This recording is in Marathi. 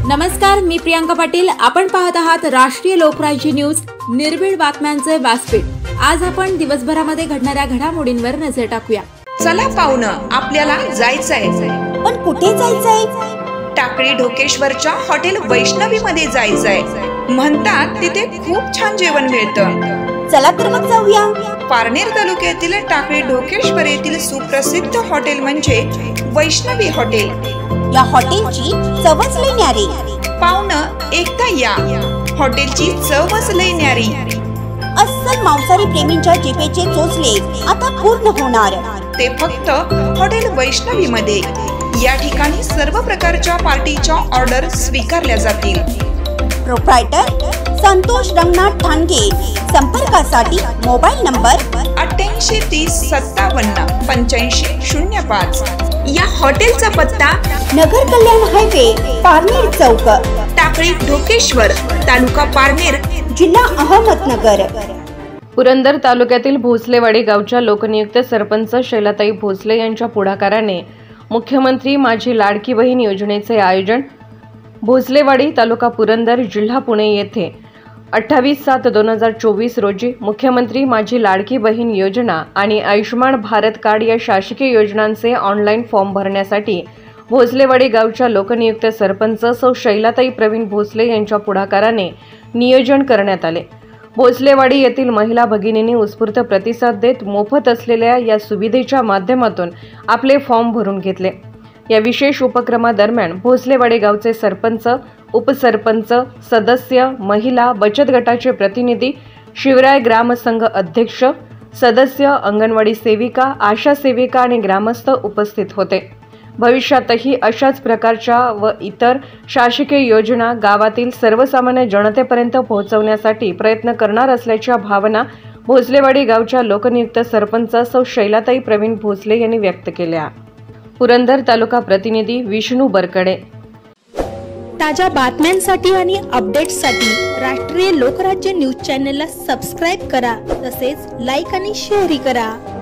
नमस्कार, मी प्रियांका पाटील। आपण पाहत आहात राष्ट्रीय लोकराज्य न्यूज, निर्भीड बातम्यांचे व्यासपीठ। आज आपण दिवसभरामध्ये घडणाऱ्या घडामोडींवर नजर टाकूया। चला पाहुणं, आपल्याला जायचंय। पण कुठे जायचंय? टाकळी ढोकेश्वरच्या हॉटेल वैष्णवी मध्ये जायचंय। म्हणतात तिथे खूप छान जेवण मिळतं। चला तर मग जाऊया। पारनेर तालुक्यातील टाकळी ढोकेश्वर येथील सुप्रसिद्ध हॉटेल म्हणजे वैष्णवी हॉटेल। या हॉटेलची चवच लई न्यारी। पाहुणं, एकदा या, हॉटेलची चवच लई न्यारी। अस्सल मांसाहारी प्रेमींच्या जिभेचे चोचले आता पूर्ण होणार, ते फक्त हॉटेल वैष्णवी मध्ये। या ठिकाणी सर्व प्रकारच्या पार्टीच्या ऑर्डर स्वीकारल्या जातील। प्रोप्रायटर संतोष रंगनाथ ठाणगे। संपर्कासाठी मोबाईल नंबर 8830578505। या हॉटेलचा पत्ता नगर कल्याण हायवे, पारनेर चौक, टाकळी ढोकेश्वर, तालुका पारनेर, जिल्हा अहमदनगर। पुरंदर तालुक्यातील भोसलेवाडी गावच्या लोकनियुक्त सरपंच शैलाताई भोसले यांच्या पुढाकाराने मुख्यमंत्री माझी लाडकी बहीण योजनेचे आयोजन भोसलेवाडी, तालुका पुरंदर, जिल्हा पुणे येथे 28/7/2024 रोजी मुख्यमंत्री माझी लाडकी बहीण योजना आणि आयुष्मान भारत कार्ड या शासकीय योजनांचे ऑनलाईन फॉर्म भरण्यासाठी भोसलेवाडी गावच्या लोकनियुक्त सरपंच सौ शैलाताई प्रवीण भोसले यांच्या पुढाकाराने नियोजन करण्यात आले। भोसलेवाडी येथील महिला भगिनींनी उत्स्फूर्त प्रतिसाद देत मोफत असलेल्या या सुविधेच्या माध्यमातून आपले फॉर्म भरून घेतले। या विशेष उपक्रमादरम्यान भोसलेवाडी गावचे सरपंच, उपसरपंच, सदस्य, महिला बचत गटाचे प्रतिनिधी, शिवराय ग्रामसंघ अध्यक्ष, सदस्य, अंगणवाडी सेविका, आशा सेविका आणि ग्रामस्थ उपस्थित होते। भविष्यातही अशाच प्रकारच्या व इतर शासकीय योजना गावातील सर्वसामान्य जनतेपर्यंत पोहोचवण्यासाठी प्रयत्न करणार असल्याच्या भावना भोसलेवाडी गावच्या लोकनियुक्त सरपंच सौ शैलाताई प्रवीण भोसले यांनी व्यक्त केल्या। पुरंदर तालुका प्रतिनिधी विष्णू बरकडे। ताज्या बातम्यांसाठी आणि अपडेट्ससाठी राष्ट्रीय लोकराज्य न्यूज चॅनलला सबस्क्राईब करा, तसेच लाईक आणि शेअरही करा।